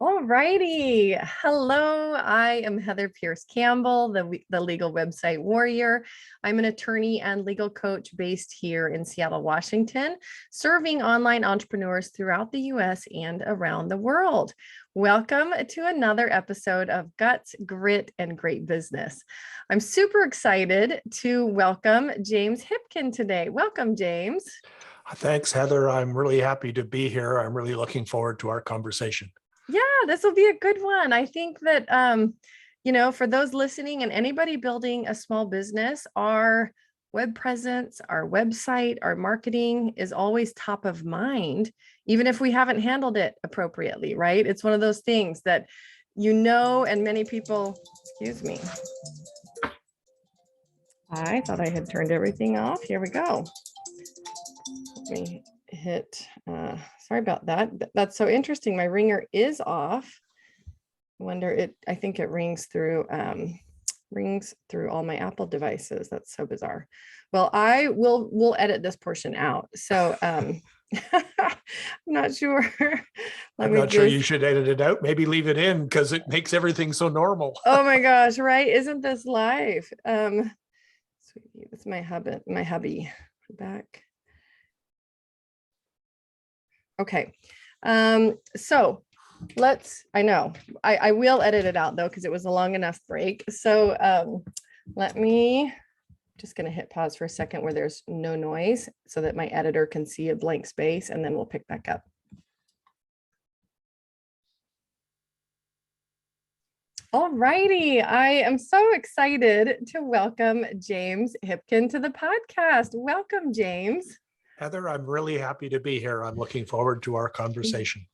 All righty. Hello, I am Heather Pierce Campbell, the legal website warrior. I'm an attorney and legal coach based here in Seattle, Washington, serving online entrepreneurs throughout the US and around the world. Welcome to another episode of Guts, Grit, and Great Business. I'm super excited to welcome James Hipkin today. Welcome, James. Thanks, Heather. I'm really happy to be here. I'm really looking forward to our conversation. Yeah, this will be a good one. I think that, for those listening and anybody building a small business, our web presence, our website, our marketing is always top of mind, even if we haven't handled it appropriately, right? It's one of those things that, and many people, excuse me. I thought I had turned everything off. Here we go. Let me hit, sorry about that. That's so interesting. My ringer is off. I think it rings through all my Apple devices. That's so bizarre. Well, we'll edit this portion out. So I'm not sure. I'm not sure you should edit it out. Maybe leave it in because it makes everything so normal. Oh my gosh, right? Isn't this life? Sweetie, that's my hubby. Back. Okay. So I will edit it out though, because it was a long enough break. So just going to hit pause for a second where there's no noise so that my editor can see a blank space, and then we'll pick back up. All righty. I am so excited to welcome James Hipkin to the podcast. Welcome, James. Heather, I'm really happy to be here. I'm looking forward to our conversation.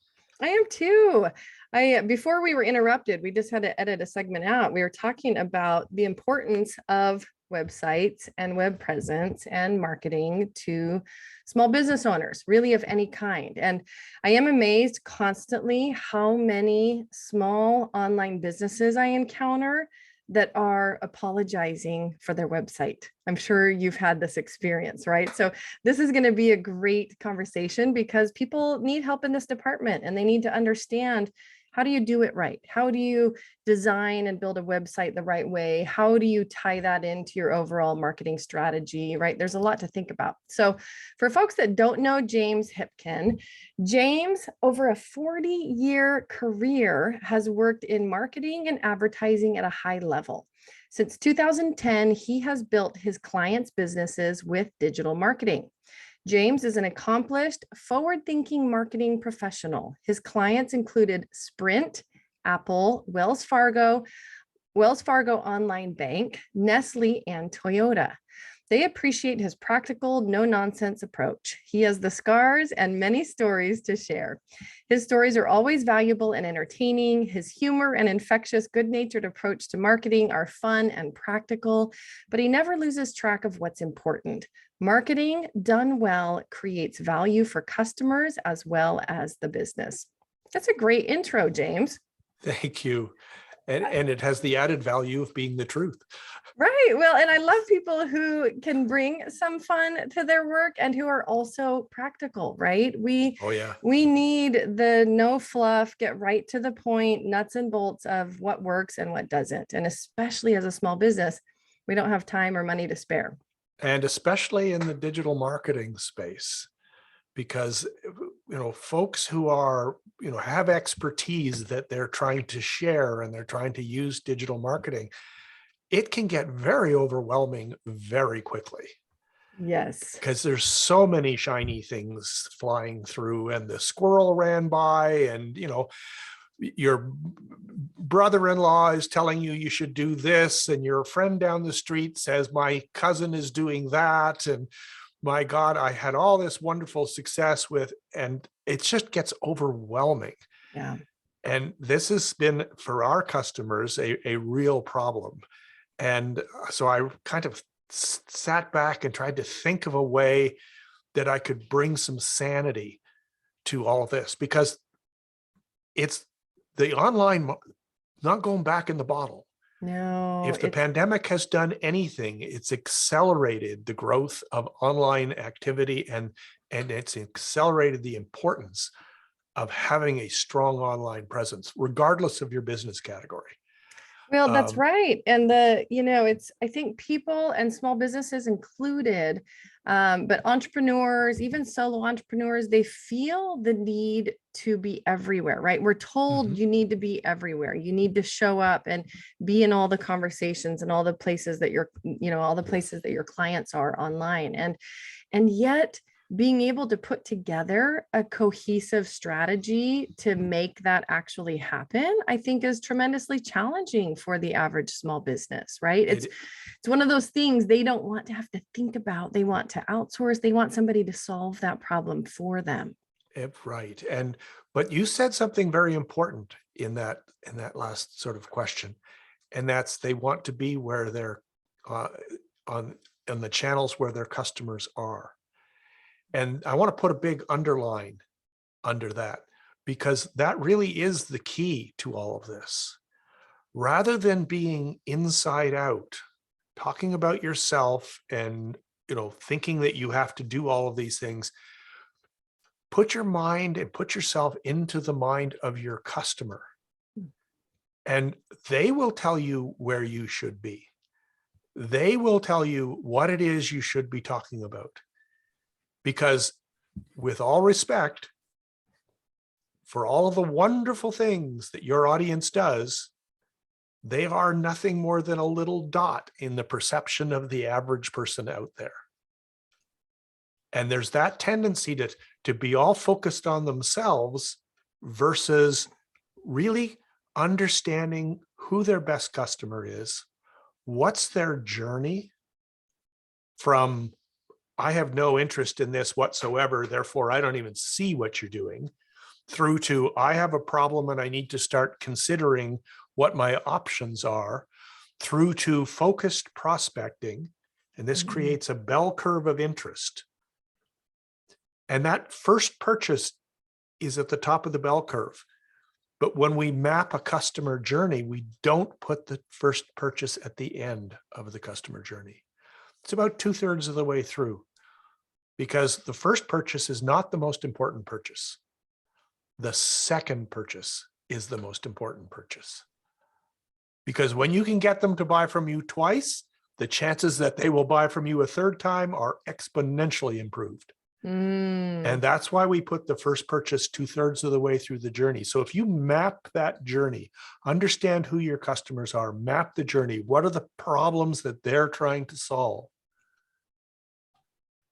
I am too. Before we were interrupted, we just had to edit a segment out. We were talking about the importance of websites and web presence and marketing to small business owners, really of any kind. And I am amazed constantly how many small online businesses I encounter that are apologizing for their website. I'm sure you've had this experience, right? So this is going to be a great conversation because people need help in this department and they need to understand, how do you do it right? How do you design and build a website the right way? How do you tie that into your overall marketing strategy, right? There's a lot to think about. So for folks that don't know James Hipkin, James, over a 40-year career, has worked in marketing and advertising at a high level. Since 2010, he has built his clients' businesses with digital marketing. James is an accomplished, forward-thinking marketing professional. His clients included Sprint, Apple, Wells Fargo Online Bank, Nestle, and Toyota. They appreciate his practical, no-nonsense approach. He has the scars and many stories to share. His stories are always valuable and entertaining. His humor and infectious, good-natured approach to marketing are fun and practical, but he never loses track of what's important. Marketing done well creates value for customers as well as the business. That's a great intro, James. Thank you. And it has the added value of being the truth. Right. Well, and I love people who can bring some fun to their work and who are also practical, right? We need the no fluff, get right to the point, nuts and bolts of what works and what doesn't. And especially as a small business, we don't have time or money to spare. And especially in the digital marketing space, because, folks who are, have expertise that they're trying to share and they're trying to use digital marketing, it can get very overwhelming very quickly. Yes. Because there's so many shiny things flying through, and the squirrel ran by, and, your brother-in-law is telling you should do this, and your friend down the street says, my cousin is doing that. And my God, I had all this wonderful success with, and it just gets overwhelming. Yeah. And this has been, for our customers, a real problem. And so I kind of sat back and tried to think of a way that I could bring some sanity to all of this, because it's the online, not going back in the bottle. No. If the pandemic has done anything, it's accelerated the growth of online activity, and it's accelerated the importance of having a strong online presence, regardless of your business category. Well, that's right. And I think people and small businesses included, but entrepreneurs, even solo entrepreneurs, they feel the need to be everywhere, right? We're told you need to be everywhere. You need to show up and be in all the conversations and all the places that all the places that your clients are online. And yet being able to put together a cohesive strategy to make that actually happen, I think is tremendously challenging for the average small business, right? It's one of those things they don't want to have to think about. They want to outsource. They want somebody to solve that problem for them. Right. But you said something very important in that last sort of question, and that's they want to be where they're on the channels where their customers are. And I want to put a big underline under that, because that really is the key to all of this. Rather than being inside out, talking about yourself and, thinking that you have to do all of these things, put your mind and put yourself into the mind of your customer, and they will tell you where you should be. They will tell you what it is you should be talking about. Because with all respect for all of the wonderful things that your audience does, they are nothing more than a little dot in the perception of the average person out there. And there's that tendency to be all focused on themselves versus really understanding who their best customer is, what's their journey from I have no interest in this whatsoever, therefore I don't even see what you're doing, through to I have a problem and I need to start considering what my options are, through to focused prospecting. And this creates a bell curve of interest. And that first purchase is at the top of the bell curve. But when we map a customer journey, we don't put the first purchase at the end of the customer journey. It's about 2/3 of the way through, because the first purchase is not the most important purchase. The second purchase is the most important purchase. Because when you can get them to buy from you twice, the chances that they will buy from you a third time are exponentially improved. And that's why we put the first purchase 2/3 of the way through the journey. So if you map that journey, understand who your customers are, map the journey, what are the problems that they're trying to solve,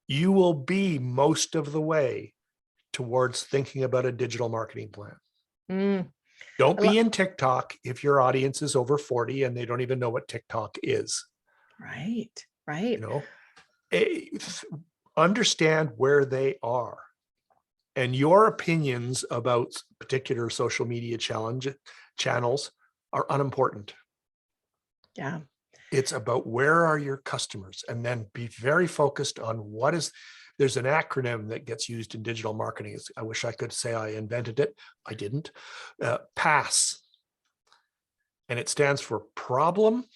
you will be most of the way towards thinking about a digital marketing plan. Don't be in TikTok if your audience is over 40 and they don't even know what TikTok is. Right. Understand where they are, and your opinions about particular social media channels are unimportant. Yeah. It's about where are your customers, and then be very focused on there's an acronym that gets used in digital marketing. I wish I could say I invented it. I didn't. PASS. And it stands for problem,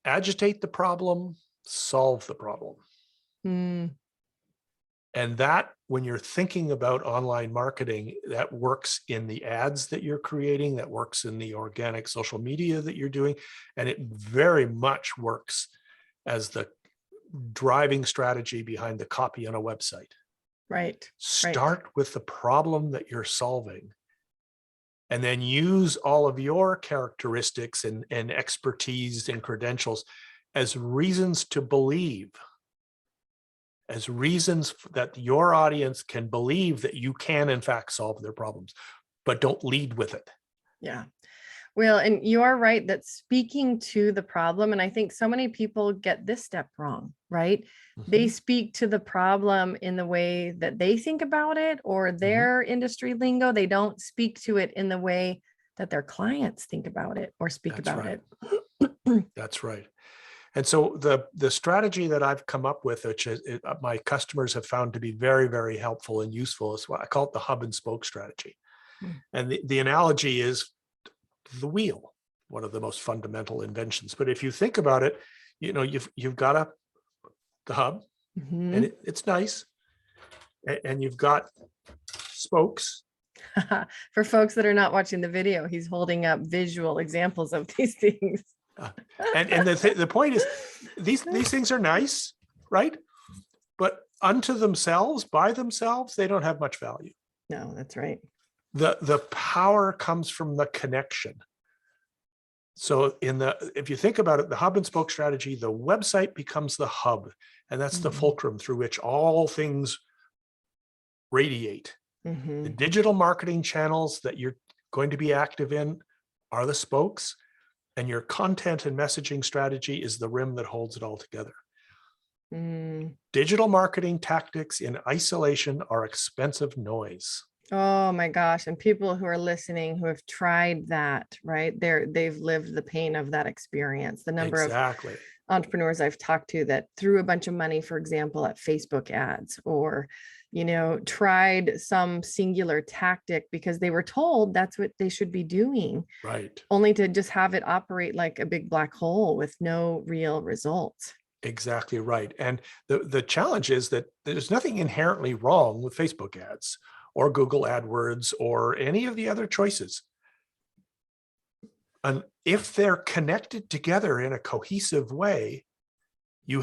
agitate the problem, solve the problem. And that, when you're thinking about online marketing, that works in the ads that you're creating, that works in the organic social media that you're doing, and it very much works as the driving strategy behind the copy on a website. Right. Start with the problem that you're solving, and then use all of your characteristics and expertise and credentials as reasons to believe, as reasons that your audience can believe that you can in fact solve their problems, but don't lead with it. Yeah. Well, and you are right that speaking to the problem, and I think so many people get this step wrong, right? They speak to the problem in the way that they think about it or their industry lingo. They don't speak to it in the way that their clients think about it or speak about it. That's right. And so the strategy that I've come up with, which my customers have found to be very, very helpful and useful, is what I call it the hub and spoke strategy. And the analogy is the wheel, one of the most fundamental inventions. But if you think about it, you've got the hub, and it's nice, and you've got spokes, For folks that are not watching the video, he's holding up visual examples of these things. And the point is, these things are nice, right? But unto themselves, by themselves, they don't have much value. No, that's right. The power comes from the connection. So if you think about it, the hub and spoke strategy, the website becomes the hub, and that's the fulcrum through which all things radiate. The digital marketing channels that you're going to be active in are the spokes, and your content and messaging strategy is the rim that holds it all together. Digital marketing tactics in isolation are expensive noise. Oh my gosh. And people who are listening who have tried that, right? They've lived the pain of that experience. The number of entrepreneurs I've talked to that threw a bunch of money, for example, at Facebook ads, or, tried some singular tactic because they were told that's what they should be doing. Right. Only to just have it operate like a big black hole with no real results. Exactly right. And the challenge is that there's nothing inherently wrong with Facebook ads or Google AdWords or any of the other choices. And if they're connected together in a cohesive way, you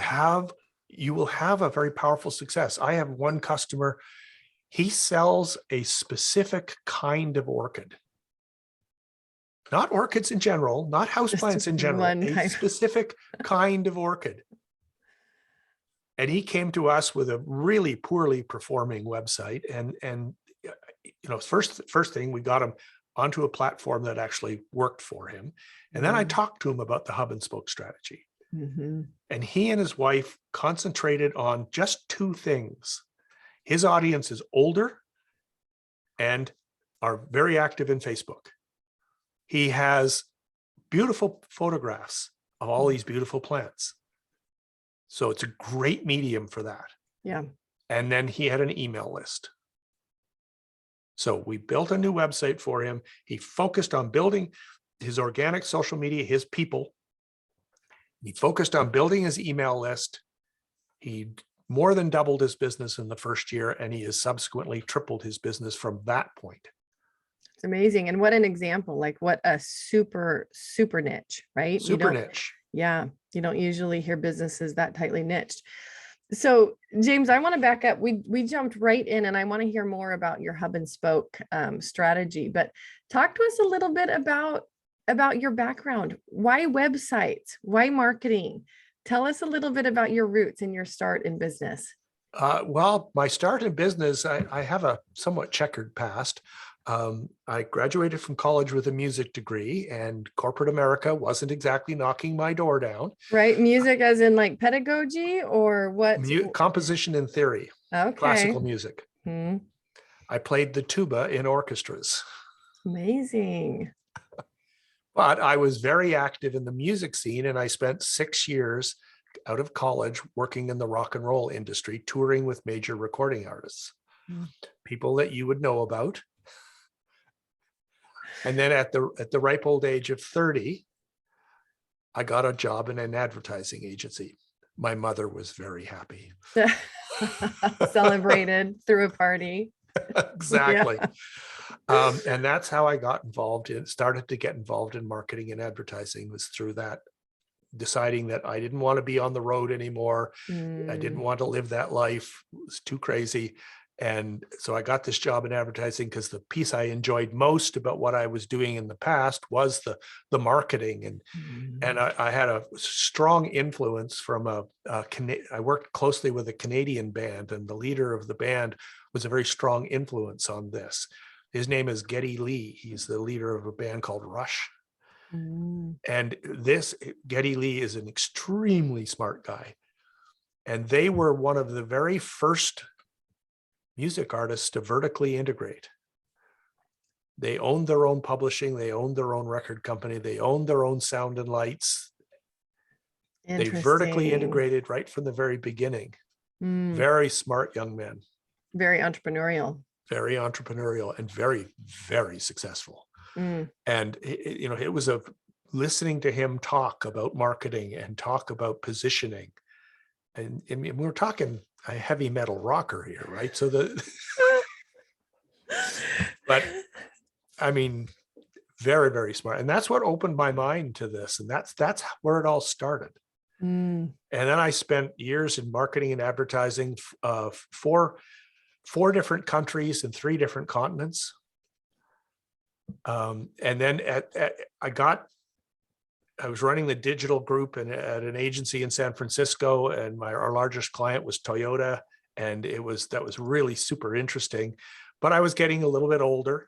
will have a very powerful success. I have one customer, he sells a specific kind of orchid. Not orchids in general, not houseplants in general, a specific kind of orchid. And he came to us with a really poorly performing website. And first thing, we got him onto a platform that actually worked for him. And then I talked to him about the hub and spoke strategy. And he and his wife concentrated on just two things. His audience is older and are very active in Facebook. He has beautiful photographs of all these beautiful plants. So it's a great medium for that. Yeah. And then he had an email list. So we built a new website for him. He focused on building his organic social media, his people. He focused on building his email list. He more than doubled his business in the first year, and he has subsequently tripled his business from that point. It's amazing. And what an example, like what a super, super niche, right? Super niche. Yeah. You don't usually hear businesses that tightly niched. So James, I want to back up. We jumped right in, and I want to hear more about your hub and spoke strategy, but talk to us a little bit about your background. Why websites? Why marketing? Tell us a little bit about your roots and your start in business. Well, my start in business, I have a somewhat checkered past. I graduated from college with a music degree, and corporate America wasn't exactly knocking my door down. Right. Music as in like pedagogy or what? Composition and theory. Okay. Classical music. I played the tuba in orchestras. Amazing. But I was very active in the music scene, and I spent 6 years out of college working in the rock and roll industry, touring with major recording artists, people that you would know about. And then at the ripe old age of 30, I got a job in an advertising agency. My mother was very happy. Celebrated through a party. Exactly. Yeah. And that's how I started to get involved in marketing and advertising, was through that, deciding that I didn't want to be on the road anymore. I didn't want to live that life. It was too crazy. And so I got this job in advertising because the piece I enjoyed most about what I was doing in the past was the marketing. And I had a strong influence from I worked closely with a Canadian band, and the leader of the band was a very strong influence on this. His name is Geddy Lee. He's the leader of a band called Rush. And Geddy Lee is an extremely smart guy. And they were one of the very first music artists to vertically integrate. They owned their own publishing. They owned their own record company. They owned their own sound and lights. They vertically integrated right from the very beginning. Very smart young men. Very entrepreneurial. Very entrepreneurial and very, very successful. And it was listening to him talk about marketing and talk about positioning. And we're talking a heavy metal rocker here, right? So but I mean, very, very smart. And that's what opened my mind to this. And that's where it all started. Mm. And then I spent years in marketing and advertising, four different countries and 3 different continents. And then I was running the digital group at an agency in San Francisco, and our largest client was Toyota. And that was really super interesting, but I was getting a little bit older,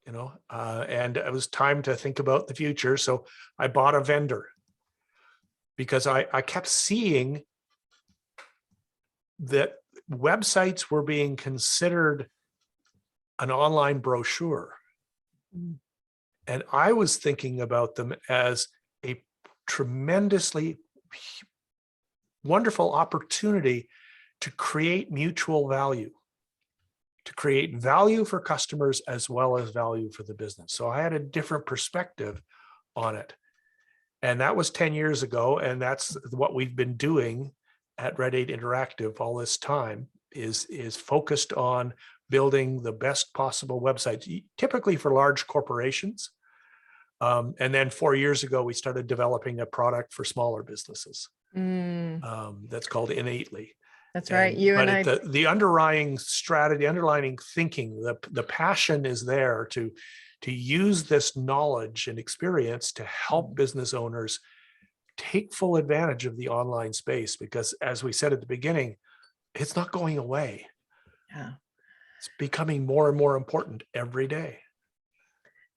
and it was time to think about the future. So I bought a vendor because I kept seeing that websites were being considered an online brochure. Mm. And I was thinking about them as a tremendously wonderful opportunity to create mutual value, to create value for customers as well as value for the business. So I had a different perspective on it. And that was 10 years ago. And that's what we've been doing at Red 8 Interactive all this time, is focused on building the best possible websites, typically for large corporations. And then 4 years ago, we started developing a product for smaller businesses. That's called Innately. That's right. The underlying strategy, underlying thinking, the passion is there to use this knowledge and experience to help business owners take full advantage of the online space, because as we said at the beginning, it's not going away. Yeah. It's becoming more and more important every day.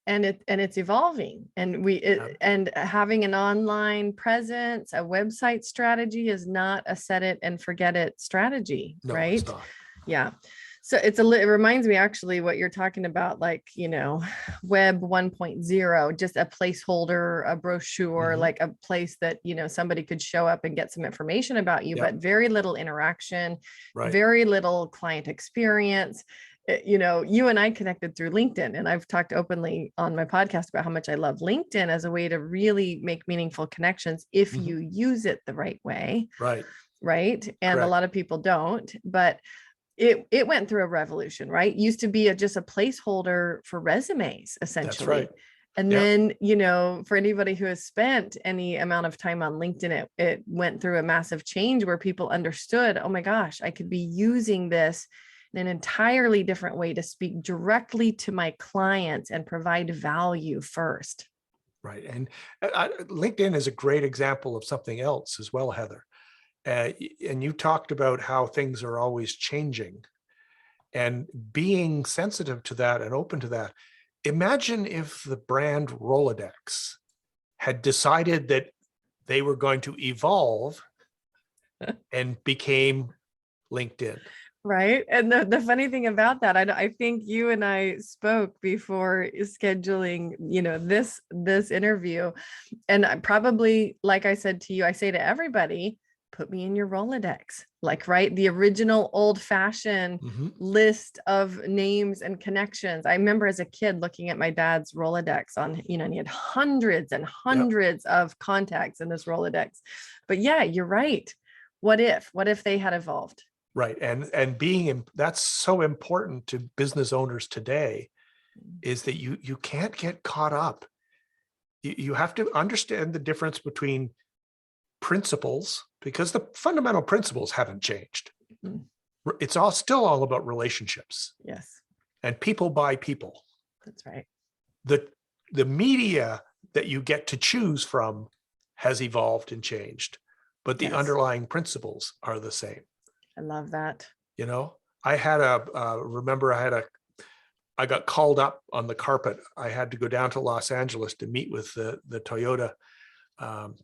And it's evolving, and and having an online presence, a website strategy is not a set it and forget it strategy, No, right? it's not. Yeah. So it reminds me actually what you're talking about, like, web 1.0, just a placeholder, a brochure, like a place that, somebody could show up and get some information about you, but very little interaction, very little client experience. You and I connected through LinkedIn, and I've talked openly on my podcast about how much I love LinkedIn as a way to really make meaningful connections if you use it the right way. Right. And Correct. A lot of people don't, but it went through a revolution, right? Used to be just a placeholder for resumes, essentially. That's right. And then, for anybody who has spent any amount of time on LinkedIn, it went through a massive change where people understood, oh my gosh, I could be using this in an entirely different way to speak directly to my clients and provide value first. Right. And LinkedIn is a great example of something else as well, Heather. And you talked about how things are always changing, and being sensitive to that and open to that. Imagine if the brand Rolodex had decided that they were going to evolve and became LinkedIn. Right. And the funny thing about that, I think you and I spoke before scheduling, this interview. And I probably, like I said to you, I say to everybody, put me in your Rolodex, the original old fashioned list of names and connections. I remember as a kid looking at my dad's Rolodex and he had hundreds and hundreds of contacts in this Rolodex. But yeah, you're right. What if they had evolved? Right. And that's so important to business owners today, is that you can't get caught up. You have to understand the difference between principles, because the fundamental principles haven't changed. It's still all about relationships. Yes. And people buy people. That's right. The media that you get to choose from has evolved and changed, but the underlying principles are the same. I love that. I got called up on the carpet. I had to go down to Los Angeles to meet with the Toyota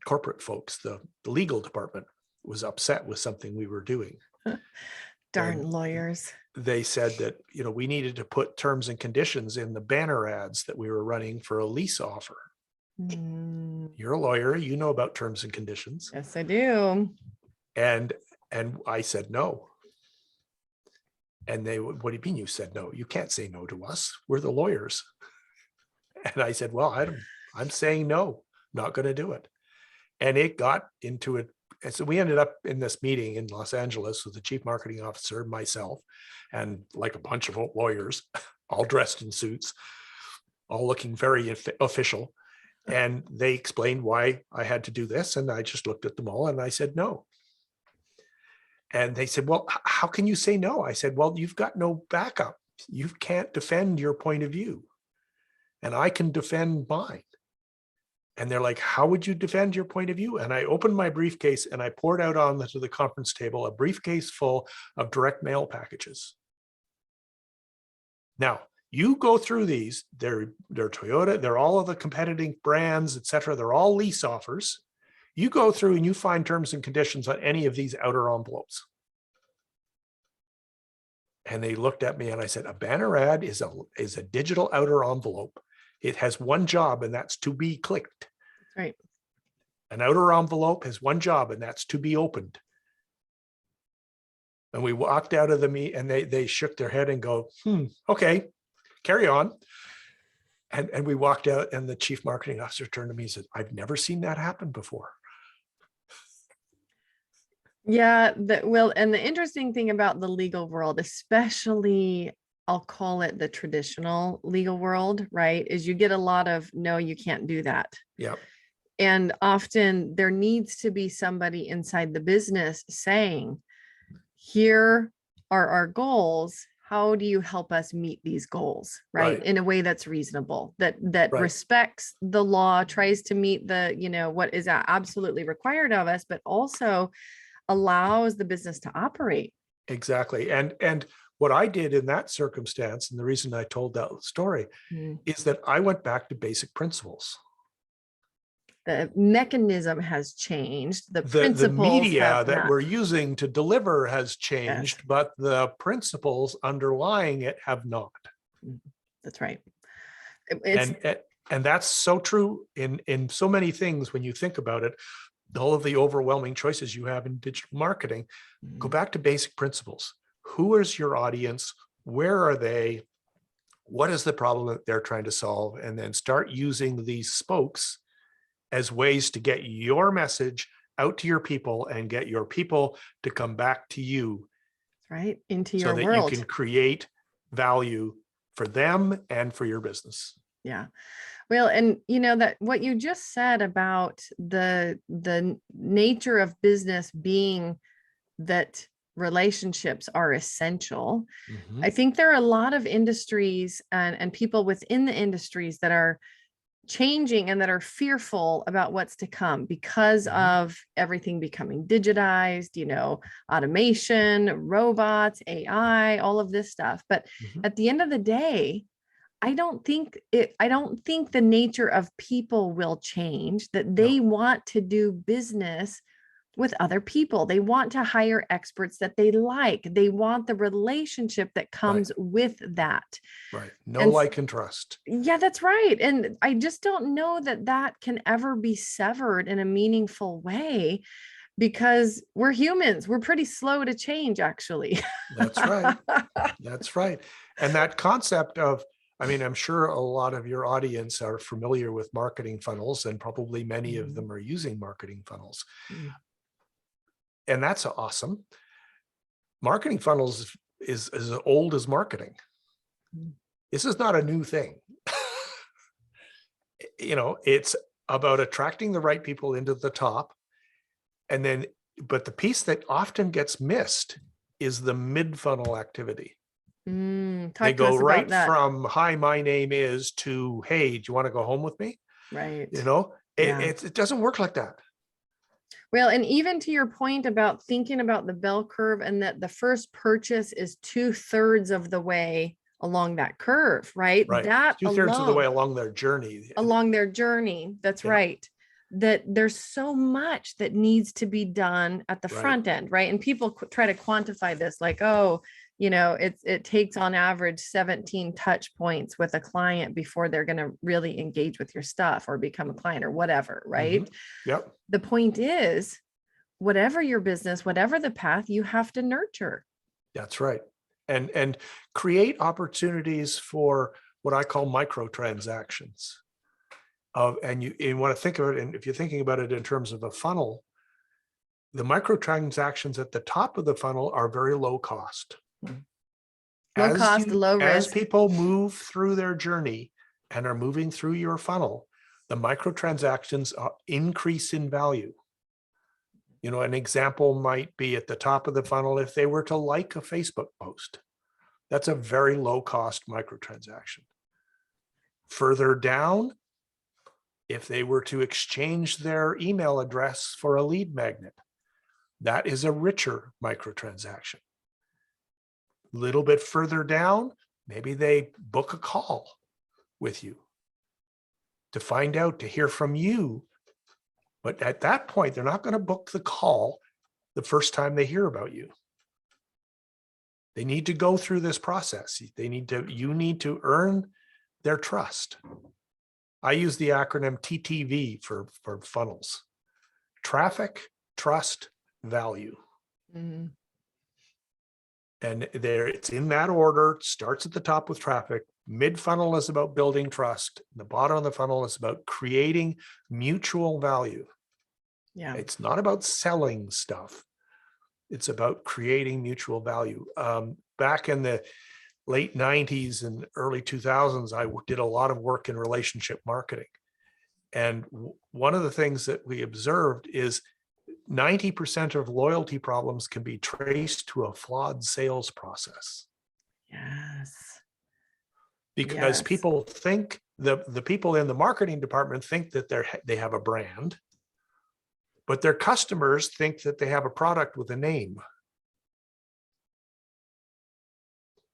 corporate folks. The legal department was upset with something we were doing. Darn lawyers. They said that, we needed to put terms and conditions in the banner ads that we were running for a lease offer. You're a lawyer, you know about terms and conditions. Yes, I do. And I said no. And they, what do you mean you said no? You can't say no to us. We're the lawyers. And I said, well, I'm saying no, not going to do it. And it got into it. And so we ended up in this meeting in Los Angeles with the chief marketing officer, myself, and like a bunch of lawyers, all dressed in suits. all looking very official. And they explained why I had to do this. And I just looked at them all and I said, no. And they said, well, how can you say no? I said, well, you've got no backup. You can't defend your point of view. And I can defend mine. And they're like, how would you defend your point of view? And I opened my briefcase and I poured out onto the conference table a briefcase full of direct mail packages. Now, you go through these, they're Toyota, they're all of the competing brands, et cetera. They're all lease offers. You go through and you find terms and conditions on any of these outer envelopes. And they looked at me and I said, a banner ad is a digital outer envelope. It has one job and that's to be clicked. Right. An outer envelope has one job and that's to be opened. And we walked out of the meet and they shook their head and go, okay, carry on. And we walked out and the chief marketing officer turned to me and said, I've never seen that happen before. Yeah, and the interesting thing about the legal world, especially I'll call it the traditional legal world, right, is you get a lot of, no, you can't do that. Yeah. And often there needs to be somebody inside the business saying, here are our goals. How do you help us meet these goals, right? In a way that's reasonable, that respects the law, tries to meet the, what is absolutely required of us, but also allows the business to operate. Exactly. And what I did in that circumstance, and the reason I told that story, is that I went back to basic principles. The mechanism has changed. The principles, the media that we're using to deliver has changed, but the principles underlying it have not. That's right. And that's so true in so many things when you think about it. All of the overwhelming choices you have in digital marketing, go back to basic principles. Who is your audience? Where are they? What is the problem that they're trying to solve? And then start using these spokes as ways to get your message out to your people and get your people to come back to you. Right, into your world. So that you can create value for them and for your business. Yeah. Well, and that what you just said about the nature of business being that relationships are essential. I think there are a lot of industries and people within the industries that are changing and that are fearful about what's to come because of everything becoming digitized, automation, robots, AI, all of this stuff. But at the end of the day, I don't think the nature of people will change, that they want to do business with other people. They want to hire experts that they like. They want the relationship that comes with that. Right. Like and trust. Yeah, that's right. And I just don't know that can ever be severed in a meaningful way, because we're humans. We're pretty slow to change, actually. That's right. That's right. And that concept of, I'm sure a lot of your audience are familiar with marketing funnels, and probably many of them are using marketing funnels. And that's awesome. Marketing funnels is as old as marketing. This is not a new thing. It's about attracting the right people into the top. And then, but the piece that often gets missed is the mid-funnel activity. They go right from, hi, my name is, to, hey, do you want to go home with me? Right. It doesn't work like that. Well, and even to your point about thinking about the bell curve, and that the first purchase is 2/3 of the way along that curve, right? That 2/3 of the way along their journey. That's right. That there's so much that needs to be done at the front end, right? And people try to quantify this like, it takes on average 17 touch points with a client before they're going to really engage with your stuff or become a client or whatever, right? Yep. The point is, whatever your business, whatever the path, you have to nurture. That's right. And create opportunities for what I call microtransactions. And you want to think of it, and if you're thinking about it in terms of a funnel, the microtransactions at the top of the funnel are very low cost. Low cost, low risk. As people move through their journey, and are moving through your funnel, the microtransactions increase in value. You know, an example might be at the top of the funnel, if they were to like a Facebook post, that's a very low cost microtransaction. Further down, if they were to exchange their email address for a lead magnet, that is a richer microtransaction. A little bit further down, maybe they book a call with you to find out, to hear from you. But at that point, they're not going to book the call the first time they hear about you. They need to go through this process. You need to earn their trust. I use the acronym TTV for funnels: traffic, trust, value. Mhm. And there, it's in that order. It starts at the top with traffic. Mid funnel is about building trust. The bottom of the funnel is about creating mutual value. Yeah. It's not about selling stuff. It's about creating mutual value. Back in the late 90s and early 2000s, I did a lot of work in relationship marketing. And one of the things that we observed is 90% of loyalty problems can be traced to a flawed sales process. Yes. Because Yes. people think, the people in the marketing department think that they have a brand, but their customers think that they have a product with a name.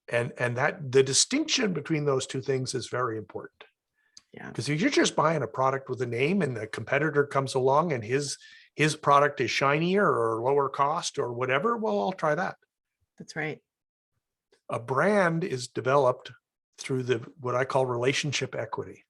And that the distinction between those two things is very important. Yeah. Because if you're just buying a product with a name and the competitor comes along and his product is shinier or lower cost or whatever, well, I'll try that. That's right. A brand is developed through what I call relationship equity.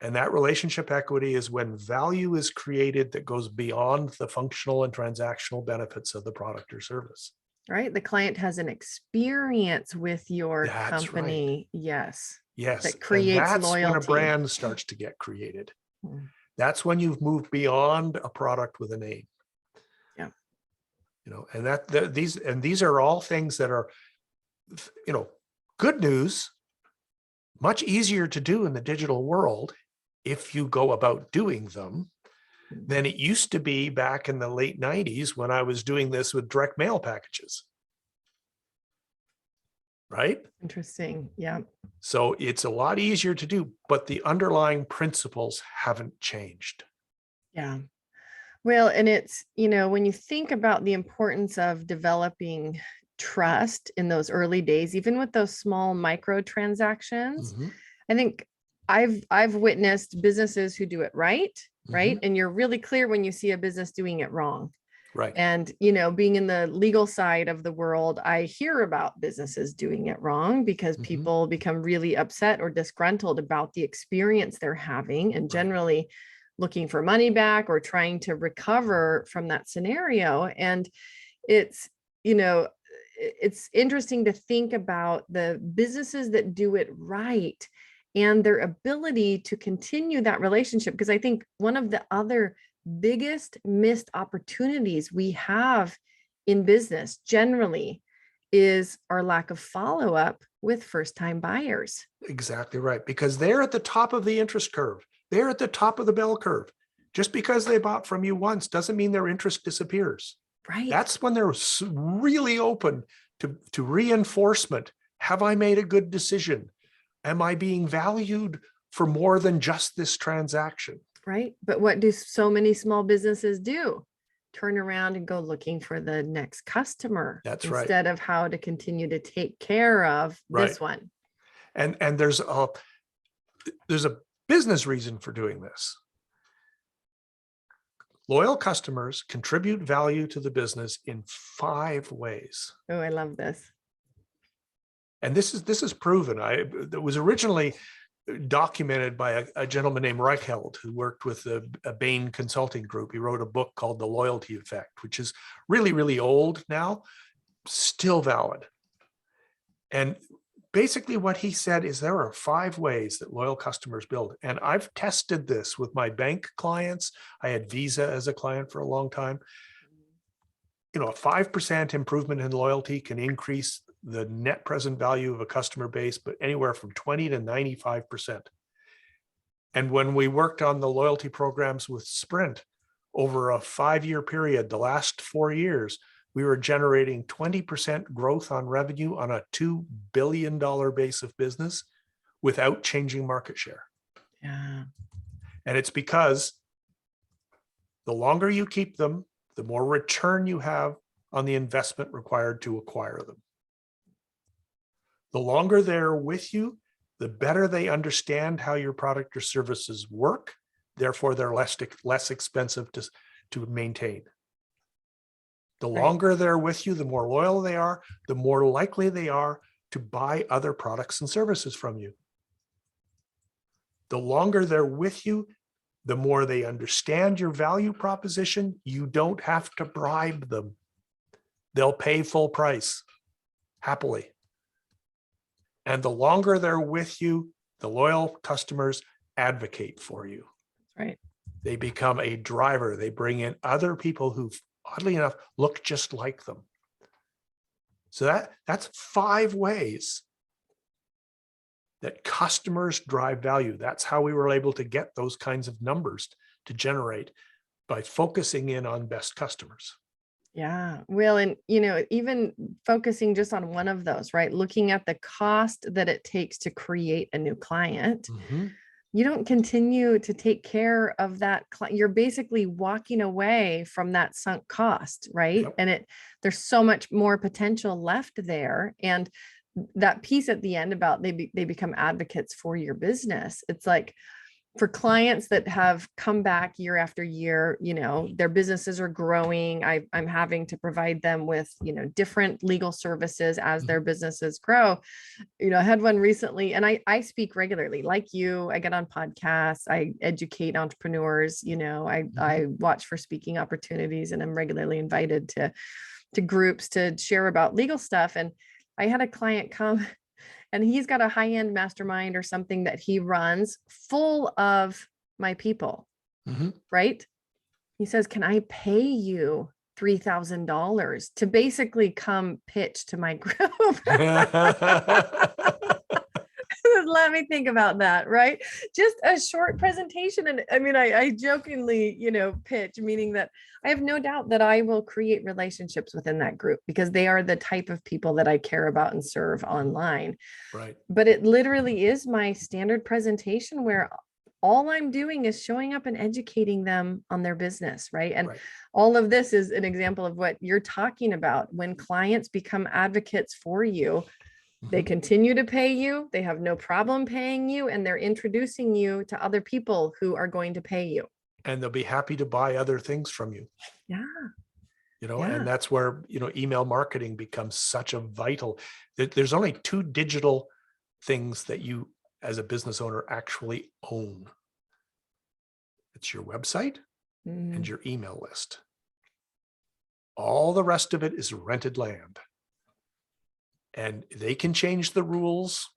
And that relationship equity is when value is created that goes beyond the functional and transactional benefits of the product or service. Right. The client has an experience with your That's company. Right. Yes. Yes. That creates and that's loyalty. when a brand starts to get created. Mm. That's when you've moved beyond a product with a name. Yeah. You know, and these are all things that are, you know, good news, much easier to do in the digital world if you go about doing them than it used to be back in the late 90s when I was doing this with direct mail packages. Right? Interesting. Yeah. So it's a lot easier to do, but the underlying principles haven't changed. Yeah. Well, and it's, when you think about the importance of developing trust in those early days, even with those small micro transactions, Mhm. I think I've witnessed businesses who do it right. Mhm. And you're really clear when you see a business doing it wrong. Right. And, being in the legal side of the world, I hear about businesses doing it wrong because Mhm. people become really upset or disgruntled about the experience they're having and Right. generally looking for money back or trying to recover from that scenario. And it's, it's interesting to think about the businesses that do it right and their ability to continue that relationship. Because I think one of the other biggest missed opportunities we have in business generally is our lack of follow-up with first-time buyers. Exactly right. Because they're at the top of the interest curve. They're at the top of the bell curve. Just because they bought from you once doesn't mean their interest disappears. Right. That's when they're really open to reinforcement. Have I made a good decision? Am I being valued for more than just this transaction? Right. But what do so many small businesses do? Turn around and go looking for the next customer. That's right. Instead of how to continue to take care of this one. And there's a business reason for doing this. Loyal customers contribute value to the business in 5 ways. Oh, I love this. And this is proven. It was originally documented by a gentleman named Reichheld, who worked with a Bain consulting group. He wrote a book called The Loyalty Effect, which is really, really old now, still valid. And basically what he said is there are 5 ways that loyal customers build. And I've tested this with my bank clients. I had Visa as a client for a long time. A 5% improvement in loyalty can increase the net present value of a customer base, but anywhere from 20 to 95%. And when we worked on the loyalty programs with Sprint over a 5-year period, the last 4 years, we were generating 20% growth on revenue on a $2 billion base of business without changing market share. Yeah. And it's because the longer you keep them, the more return you have on the investment required to acquire them. The longer they're with you, the better they understand how your product or services work. Therefore, they're less expensive to maintain. The longer they're with you, the more loyal they are, the more likely they are to buy other products and services from you. The longer they're with you, the more they understand your value proposition. You don't have to bribe them. They'll pay full price happily. And the longer they're with you, the loyal customers advocate for you. Right. They become a driver. They bring in other people who, oddly enough, look just like them. So that's 5 ways that customers drive value. That's how we were able to get those kinds of numbers to generate, by focusing in on best customers. Yeah. Well, and even focusing just on one of those, right? Looking at the cost that it takes to create a new client. Mm-hmm. You don't continue to take care of that client. You're basically walking away from that sunk cost, right? Yep. And there's so much more potential left there. And that piece at the end about they become advocates for your business. It's like, for clients that have come back year after year, their businesses are growing. I'm having to provide them with, different legal services as their businesses grow. I had one recently, and I speak regularly, like you. I get on podcasts, I educate entrepreneurs, I watch for speaking opportunities, and I'm regularly invited to groups to share about legal stuff. And I had a client come, and he's got a high-end mastermind or something that he runs full of my people, right? He says, can I pay you $3,000 to basically come pitch to my group? Let me think about that, right? Just a short presentation. And I mean, I jokingly, pitch, meaning that I have no doubt that I will create relationships within that group, because they are the type of people that I care about and serve online. Right. But it literally is my standard presentation where all I'm doing is showing up and educating them on their business, right? And all of this is an example of what you're talking about. When clients become advocates for you, they continue to pay you, they have no problem paying you, and they're introducing you to other people who are going to pay you. And they'll be happy to buy other things from you. Yeah. And that's where, email marketing becomes such a vital, there's only 2 digital things that you as a business owner actually own. It's your website and your email list. All the rest of it is rented land. And they can change the rules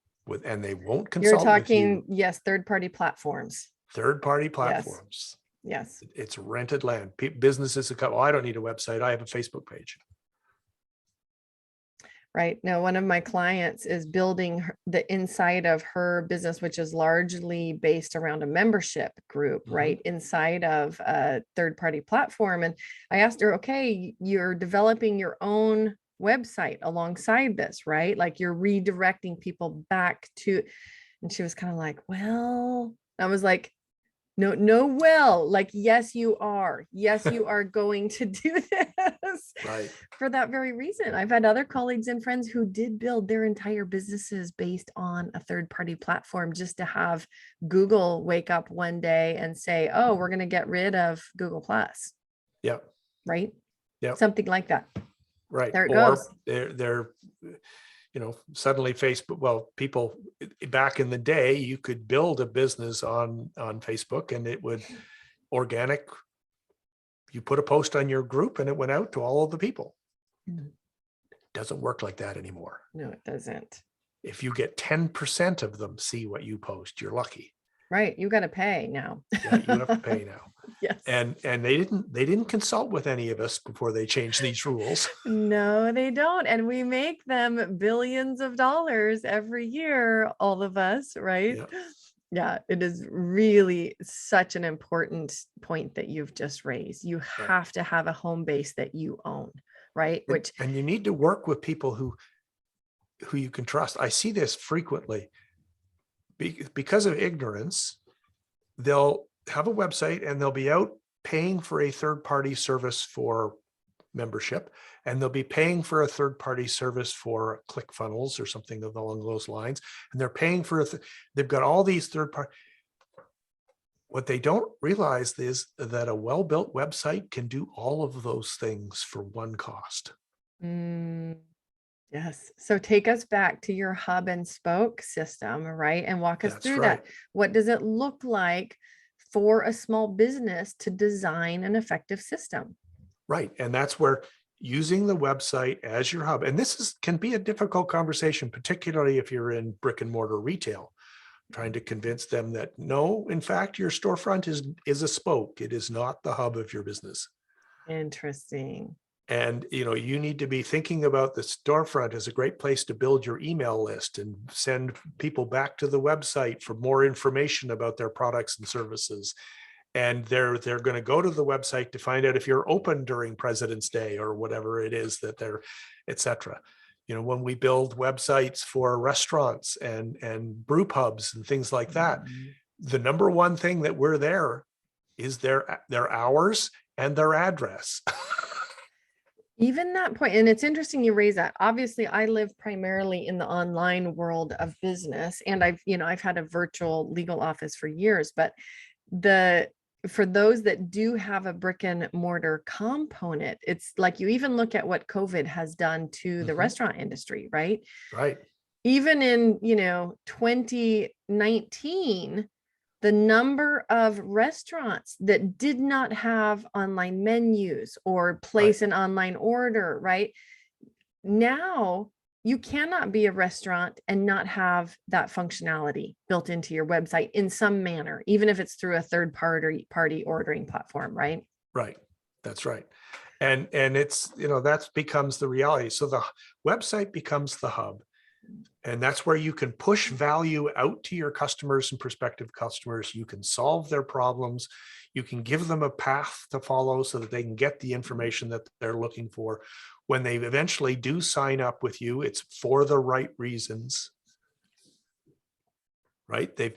and they won't consult You're talking, with you. yes, third-party platforms. Third-party platforms. Yes. It's rented land. Businesses that go, I don't need a website. I have a Facebook page. Right. Now, one of my clients is building the inside of her business, which is largely based around a membership group, right? Inside of a third-party platform. And I asked her, okay, you're developing your own website alongside this, right? Like you're redirecting people back to, and she was kind of like, well, I was like, no, well, like, yes, you are going to do this, right? For that very reason. I've had other colleagues and friends who did build their entire businesses based on a third-party platform, just to have Google wake up one day and say, oh, we're going to get rid of Google Plus. Yep. Right. Yep. Something like that. Right. There it or goes. They're suddenly Facebook, well, people back in the day, you could build a business on Facebook and it would organic. You put a post on your group and it went out to all of the people. It doesn't work like that anymore. No, it doesn't. If you get 10% of them see what you post, you're lucky. Right. You got to pay now. Yeah, you have to pay now. Yes. And they didn't consult with any of us before they changed these rules. No, they don't. And we make them billions of dollars every year, all of us, right? Yeah. Yeah, it is really such an important point that you've just raised. You Right. have to have a home base that you own, right? Which, And you need to work with people who you can trust. I see this frequently because of ignorance. They'll have a website and they'll be out paying for a third-party service for membership, and they'll be paying for a third-party service for ClickFunnels or something along those lines. And they're paying for they've got all these third-party. What they don't realize is that a well-built website can do all of those things for one cost. mm, yes. So take us back to your hub and spoke system, right? And walk us That's through right. that. What does it look like for a small business to design an effective system? Right. And that's where using the website as your hub, and can be a difficult conversation, particularly if you're in brick and mortar retail, trying to convince them that no, in fact, your storefront is a spoke. It is not the hub of your business. Interesting. And you need to be thinking about the storefront as a great place to build your email list and send people back to the website for more information about their products and services. And they're going to go to the website to find out if you're open during President's Day or whatever it is that they're, etc. When we build websites for restaurants and brew pubs and things like that, the number one thing that we're there is their hours and their address. Even that point, and it's interesting you raise that. Obviously, I live primarily in the online world of business, and I've had a virtual legal office for years, but for those that do have a brick and mortar component, it's like you even look at what COVID has done to the restaurant industry, right? Right. Even in, 2019, the number of restaurants that did not have online menus or place an online order, right? Now you cannot be a restaurant and not have that functionality built into your website in some manner, even if it's through a third party ordering platform, right? Right. That's right. And it's, that becomes the reality. So the website becomes the hub. And that's where you can push value out to your customers and prospective customers. You can solve their problems. You can give them a path to follow so that they can get the information that they're looking for. When they eventually do sign up with you, it's for the right reasons. Right? They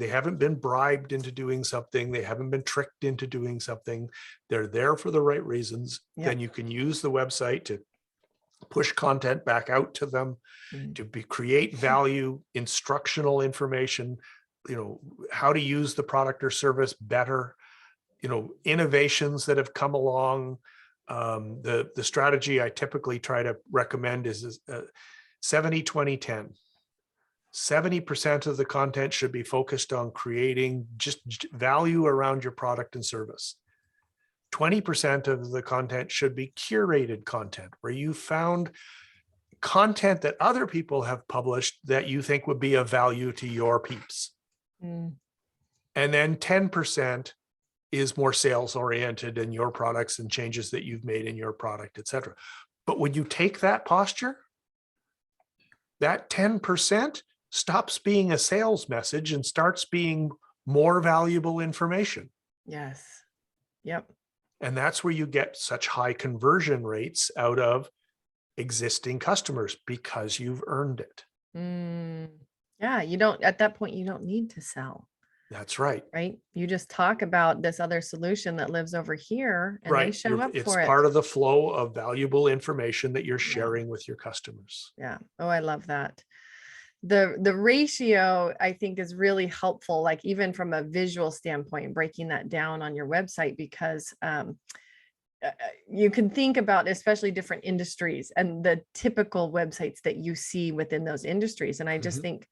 haven't been bribed into doing something. They haven't been tricked into doing something. They're there for the right reasons. Yep. Then you can use the website to push content back out to them, to create value, instructional information, how to use the product or service better, innovations that have come along. The strategy I typically try to recommend is 70-20-10. 70% of the content should be focused on creating just value around your product and service. 20% of the content should be curated content, where you found content that other people have published that you think would be of value to your peeps. And then 10% is more sales oriented in your products and changes that you've made in your product, et cetera. But when you take that posture, that 10% stops being a sales message and starts being more valuable information. Yes. Yep. And that's where you get such high conversion rates out of existing customers, because you've earned it. Yeah, at that point, you don't need to sell. That's right. Right. You just talk about this other solution that lives over here and they show up It's for it. part of the flow of valuable information that you're sharing with your customers. Yeah. Oh, I love that. The ratio, I think, is really helpful, like even from a visual standpoint, breaking that down on your website, because you can think about especially different industries and the typical websites that you see within those industries. And I just think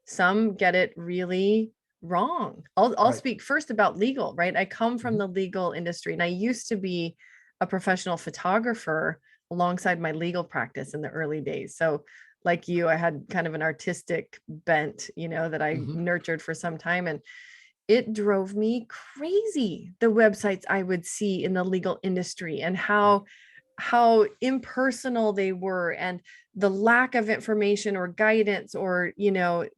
some get it really wrong. I'll speak first about legal, right? I come from the legal industry, and I used to be a professional photographer alongside my legal practice in the early days. So like you, I had kind of an artistic bent, that I nurtured for some time. And it drove me crazy, the websites I would see in the legal industry and how impersonal they were, and the lack of information or guidance, or,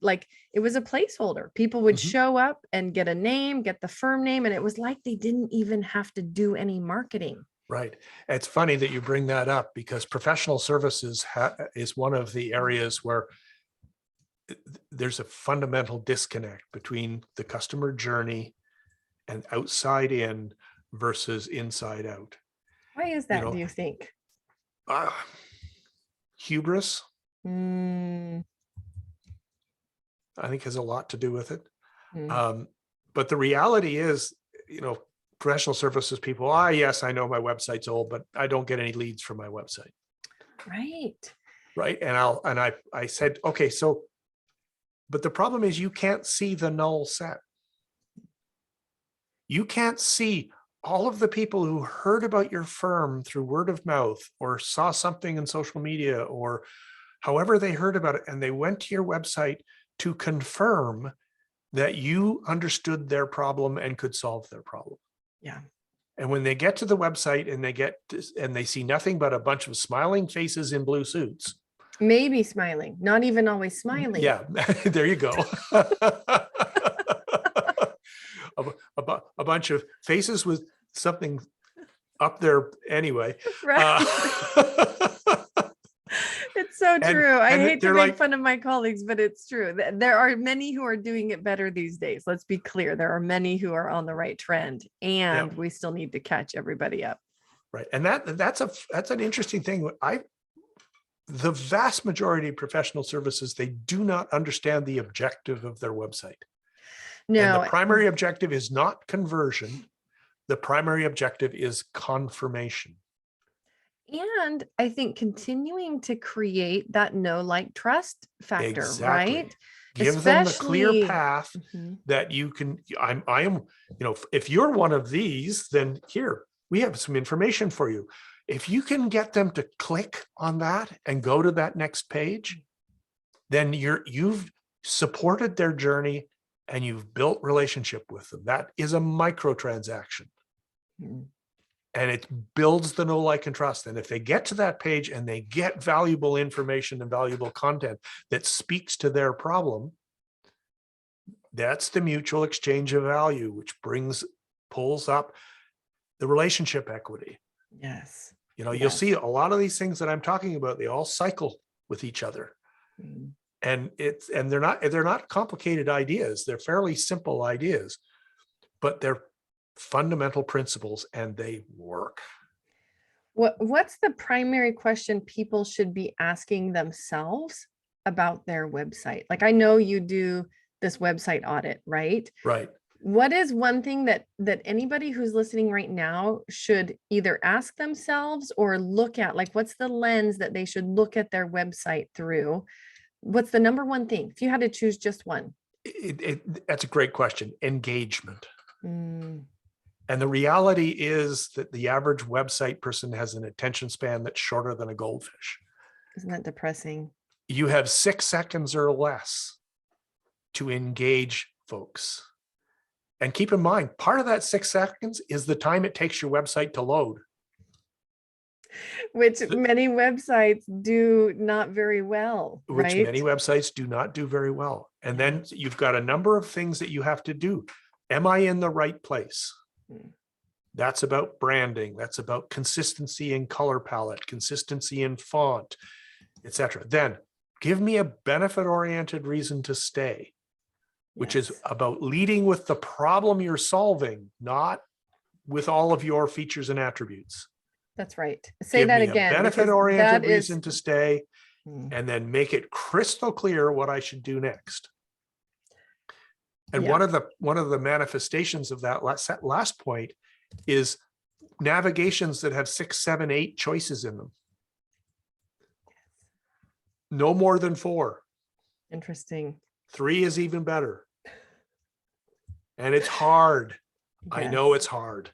like it was a placeholder. People would show up and get a name, get the firm name, and it was like they didn't even have to do any marketing. Right. It's funny that you bring that up, because professional services is one of the areas where there's a fundamental disconnect between the customer journey and outside in versus inside out. Why is that, do you think? Hubris, Mm. I think, has a lot to do with it. Mm. But the reality is, professional services people, yes, I know my website's old, but I don't get any leads from my website. Right. Right. And I said, okay, so, but the problem is you can't see the null set. You can't see all of the people who heard about your firm through word of mouth, or saw something in social media, or however they heard about it, and they went to your website to confirm that you understood their problem and could solve their problem. Yeah. And when they get to the website and they see nothing but a bunch of smiling faces in blue suits. Maybe smiling, not even always smiling. Yeah, there you go. A bunch of faces with something up there anyway. Right. It's so true. I hate to make fun of my colleagues, but it's true. There are many who are doing it better these days. Let's be clear. There are many who are on the right trend, and we still need to catch everybody up. Right. And that's an interesting thing. The vast majority of professional services, they do not understand the objective of their website. No. And the primary objective is not conversion. The primary objective is confirmation. And I think continuing to create that know, like, trust factor, right? Give them the clear path that you can, I am, if you're one of these, then here, we have some information for you. If you can get them to click on that and go to that next page, then you've supported their journey and you've built relationship with them. That is a microtransaction. And it builds the know, like, and trust. And if they get to that page and they get valuable information and valuable content that speaks to their problem, that's the mutual exchange of value, which pulls up the relationship equity. Yes. You'll see a lot of these things that I'm talking about, they all cycle with each other. And they're not complicated ideas. They're fairly simple ideas, but they're fundamental principles, and they work. What's the primary question people should be asking themselves about their website? Like, I know you do this website audit, right? Right. What is one thing that anybody who's listening right now should either ask themselves or look at? Like, what's the lens that they should look at their website through? What's the number one thing, if you had to choose just one? That's a great question. Engagement. And the reality is that the average website person has an attention span that's shorter than a goldfish. Isn't that depressing? You have 6 seconds or less to engage folks. And keep in mind, part of that 6 seconds is the time it takes your website to load. Which many websites do not very well, Which right? many websites do not do very well. And then you've got a number of things that you have to do. Am I in the right place? That's about branding. That's about consistency in color palette, consistency in font, etc. Then give me a benefit-oriented reason to stay, which is about leading with the problem you're solving, not with all of your features and attributes. That's right. Say that again. Benefit-oriented reason to stay, and then make it crystal clear what I should do next. And one of the manifestations of that last point is navigations that have 6, 7, 8 choices in them. No more than 4. Interesting. 3 is even better. And it's hard. Yes. I know it's hard,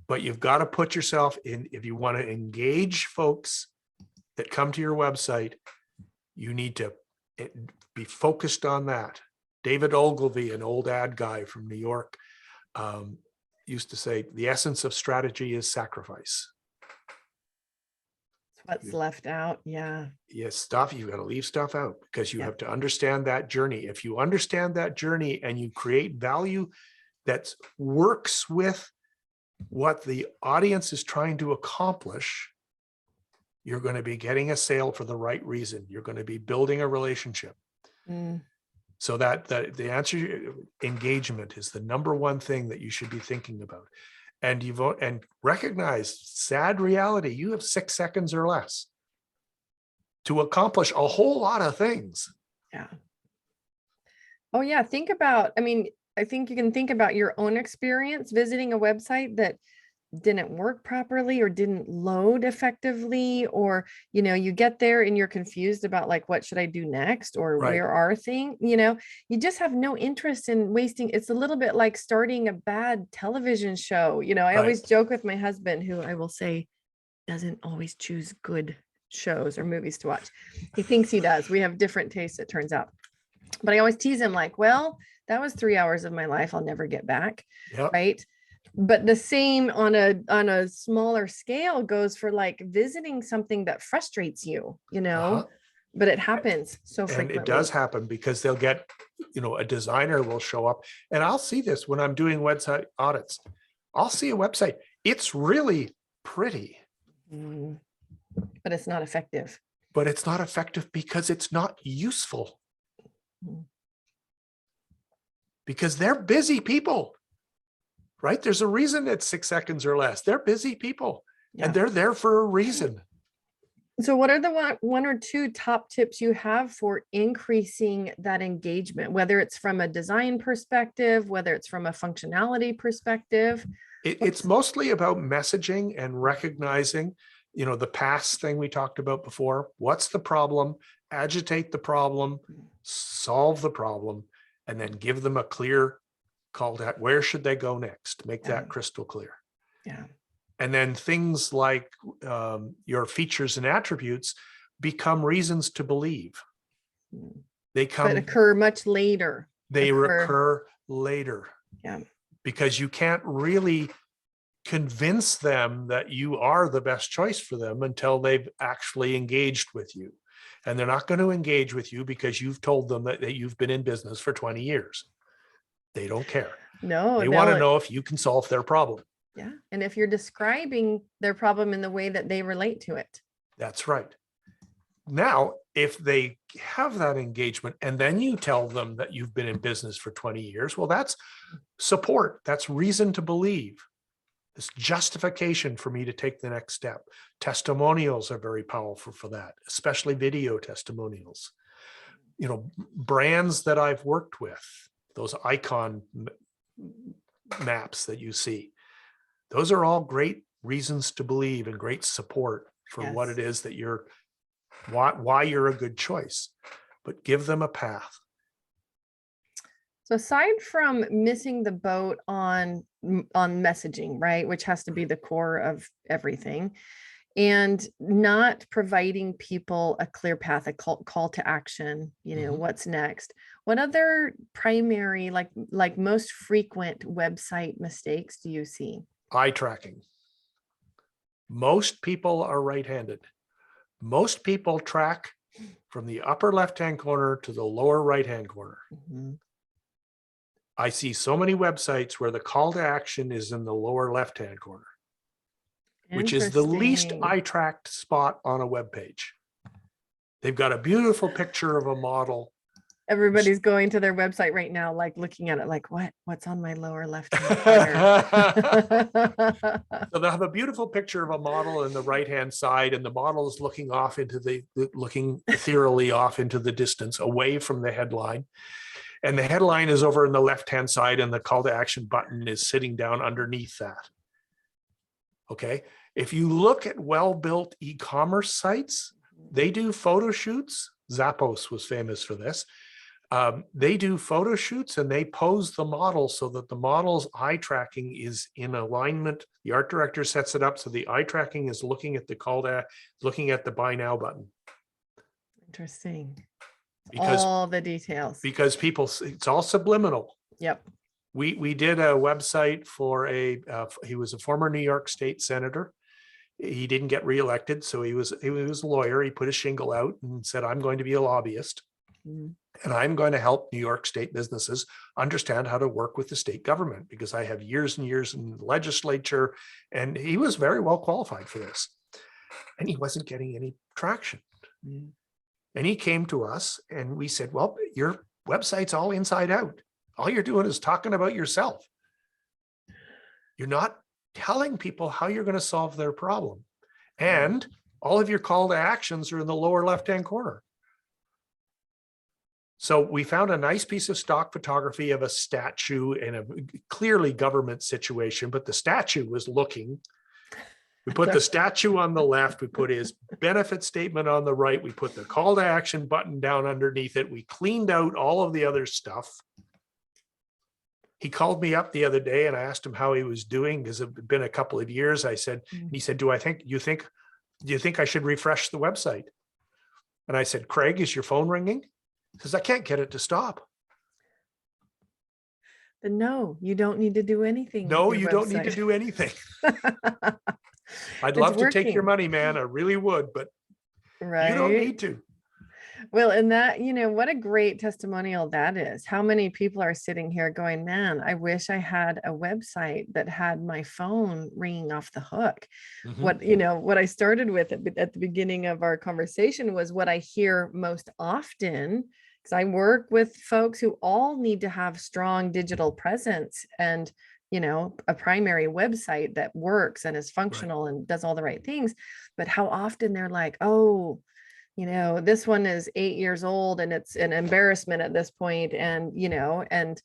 but you've got to put yourself in. If you want to engage folks that come to your website, you need to be focused on that. David Ogilvy, an old ad guy from New York, used to say, the essence of strategy is sacrifice. What's left out. Yeah. Yes, you've got to leave stuff out because you Yeah. have to understand that journey. If you understand that journey and you create value that works with what the audience is trying to accomplish, you're going to be getting a sale for the right reason. You're going to be building a relationship. Mm. So that the answer, engagement, is the number one thing that you should be thinking about. And you vote and recognize sad reality. You have 6 seconds or less to accomplish a whole lot of things. Yeah. Oh yeah. Think about, I mean, I think you can think about your own experience visiting a website that didn't work properly or didn't load effectively, or you get there and you're confused about like, what should I do next, or Right. where are things, you just have no interest in wasting. It's a little bit like starting a bad television show. I always joke with my husband, who I will say doesn't always choose good shows or movies to watch. He thinks he does. We have different tastes, it turns out. But I always tease him like, well, that was 3 hours of my life I'll never get back. Yep. Right. But the same on a smaller scale goes for like visiting something that frustrates you, but it happens so frequently. And it does happen because they'll get, a designer will show up, and I'll see this when I'm doing website audits. I'll see a website. It's really pretty, but it's not effective. But it's not effective because it's not useful. Because they're busy people. Right? There's a reason it's 6 seconds or less. They're busy people, and they're there for a reason. So what are the one or two top tips you have for increasing that engagement, whether it's from a design perspective, whether it's from a functionality perspective? It's mostly about messaging and recognizing, the past thing we talked about before. What's the problem? Agitate the problem, solve the problem, and then give them a clear call to where should they go next. Make that crystal clear. Yeah. And then things like your features and attributes become reasons to believe. They occur much later. They recur later. Yeah. Because you can't really convince them that you are the best choice for them until they've actually engaged with you. And they're not going to engage with you because you've told them that you've been in business for 20 years. They don't care. No, they want to know if you can solve their problem. Yeah. And if you're describing their problem in the way that they relate to it. That's right. Now, if they have that engagement and then you tell them that you've been in business for 20 years, well, that's support. That's reason to believe. It's justification for me to take the next step. Testimonials are very powerful for that, especially video testimonials. Brands that I've worked with, those icon maps that you see, those are all great reasons to believe and great support for what it is that why you're a good choice, but give them a path. So aside from missing the boat on messaging, right, which has to be the core of everything, and not providing people a clear path, a call to action, what's next, what other primary, like most frequent website mistakes do you see? Eye tracking. Most people are right-handed. Most people track from the upper left-hand corner to the lower right-hand corner. I see so many websites where the call to action is in the lower left-hand corner, which is the least eye-tracked spot on a web page. They've got a beautiful picture of a model. Everybody's going to their website right now, like looking at it like, what's on my lower left-hand corner? So they'll have a beautiful picture of a model in the right-hand side, and the model is looking looking ethereally off into the distance, away from the headline. And the headline is over in the left-hand side, and the call to action button is sitting down underneath that. Okay. If you look at well-built e-commerce sites, they do photo shoots. Zappos was famous for this. They do photo shoots and they pose the model so that the model's eye tracking is in alignment. The art director sets it up so the eye tracking is looking at looking at the buy now button. Interesting. Because all the details. Because it's all subliminal. Yep. We did a website for he was a former New York State senator. He didn't get reelected, so he was a lawyer. He put a shingle out and said, I'm going to be a lobbyist, Mm. and I'm going to help New York state businesses understand how to work with the state government, because I have years and years in the legislature. And he was very well qualified for this. And he wasn't getting any traction. Mm. And he came to us and we said, well, your website's all inside out. All you're doing is talking about yourself. You're not telling people how you're going to solve their problem. And all of your call to actions are in the lower left-hand corner. So we found a nice piece of stock photography of a statue in a clearly government situation, but the statue was looking. We put the statue on the left, we put his benefit statement on the right, we put the call to action button down underneath it. We cleaned out all of the other stuff. He called me up the other day and I asked him how he was doing, because it had been a couple of years. I said, he said, do you think I should refresh the website? And I said, Craig, is your phone ringing? He says, I can't get it to stop. But no, you don't need to do anything. No, with your you don't need to website. do anything. I'd It's love to take your working. money, man. I really would, but you don't Right. need to. Well, and that, what a great testimonial that is. How many people are sitting here going, man, I wish I had a website that had my phone ringing off the hook. Mhm. What I started with at the beginning of our conversation was what I hear most often, because I work with folks who all need to have strong digital presence and, a primary website that works and is Right. functional and does all the right things. But how often they're like, oh, this one is 8 years old and it's an embarrassment at this point, and and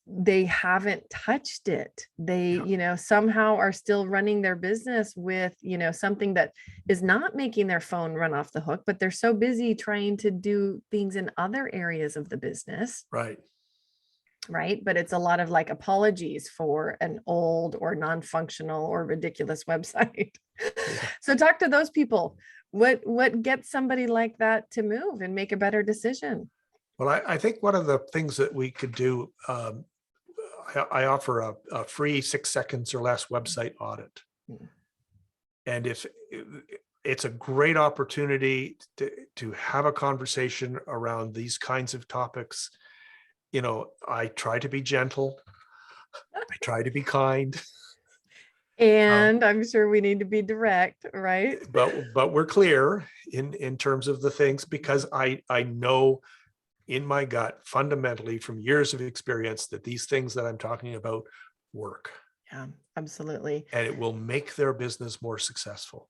they haven't touched it. They Yeah. somehow are still running their business with something that is not making their phone run off the hook, but they're so busy trying to do things in other areas of the business, Right. right? But it's a lot of like apologies for an old or non-functional or ridiculous website. Yeah. So talk to those people. What gets somebody like that to move and make a better decision? Well, I think one of the things that we could do, I offer a free 6 seconds or less website audit. Mm. And if it's a great opportunity to have a conversation around these kinds of topics. I try to be gentle. I try to be kind. And I'm sure we need to be direct, right? But we're clear in terms of the things, because I know in my gut, fundamentally from years of experience, that these things that I'm talking about work. Yeah, absolutely. And it will make their business more successful.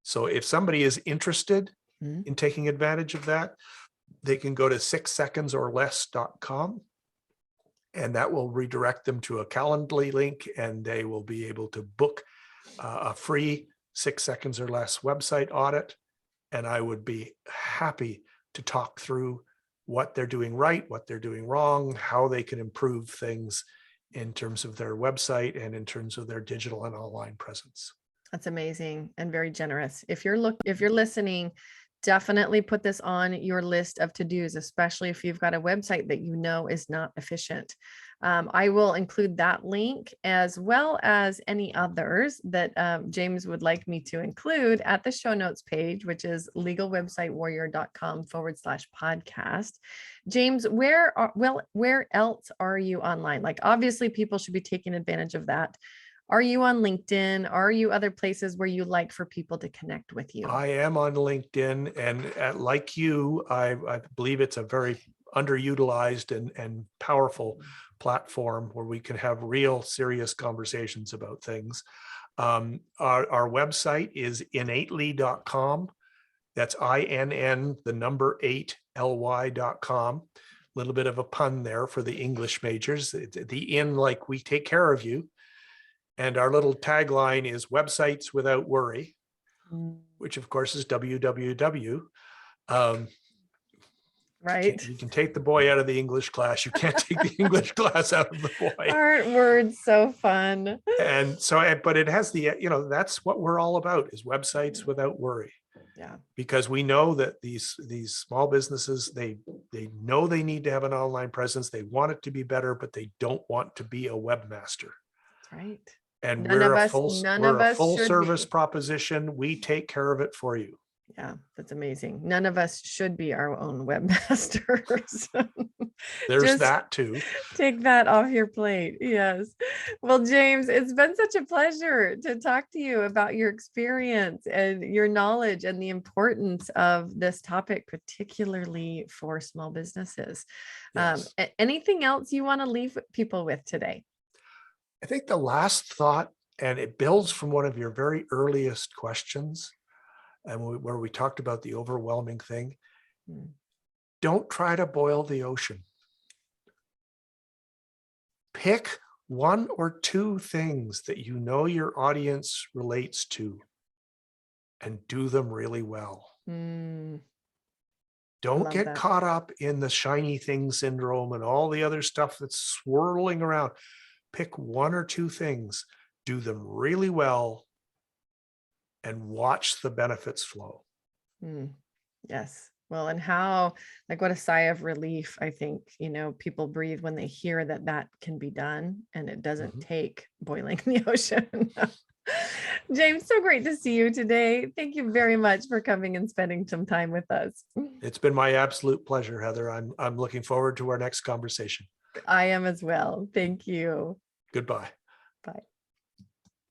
So if somebody is interested Mm. in taking advantage of that, they can go to 6secondsorless.com, and that will redirect them to a Calendly link, and they will be able to book a free 6 seconds or less website audit. And I would be happy to talk through what they're doing right, what they're doing wrong, how they can improve things in terms of their website and in terms of their digital and online presence. That's amazing and very generous. If you're listening, definitely put this on your list of to-dos, especially if you've got a website that is not efficient. I will include that link as well as any others that James would like me to include at the show notes page, which is legalwebsitewarrior.com/podcast. James, where else are you online? Like, obviously people should be taking advantage of that. Are you on LinkedIn? Are you other places where you like for people to connect with you? I am on LinkedIn, and like you, I believe it's a very underutilized and powerful platform where we can have real serious conversations about things. Our website is innately.com. That's INN, the number 8 ly.com. A little bit of a pun there for the English majors. The in, like we take care of you. And our little tagline is websites without worry, which of course is www. Right. You can take the boy out of the English class. You can't take the English class out of the boy. Aren't words so fun? And so, but it has the, that's what we're all about, is websites without worry. Yeah. Because we know that these small businesses, they know they need to have an online presence. They want it to be better, but they don't want to be a webmaster. That's right. And None of us, we're a full should service be. proposition. We take care of it for you. Yeah, that's amazing. None of us should be our own webmasters. There's Just that too. take that off your plate. Yes. Well, James, it's been such a pleasure to talk to you about your experience and your knowledge and the importance of this topic, particularly for small businesses. Yes. Anything else you want to leave people with today? I think the last thought, and it builds from one of your very earliest questions, and where we talked about the overwhelming thing. Mm. Don't try to boil the ocean. Pick one or two things that you know your audience relates to and do them really well. Mm, Don't love get that. caught up in the shiny thing syndrome and all the other stuff that's swirling around. Pick one or two things, do them really well, and watch the benefits flow. Mm, yes. Well, and how, like, what a sigh of relief, I think, people breathe when they hear that that can be done and it doesn't Mhm. take boiling the ocean. James, so great to see you today. Thank you very much for coming and spending some time with us. It's been my absolute pleasure, Heather. I'm looking forward to our next conversation. I am as well. Thank you. Goodbye. Bye.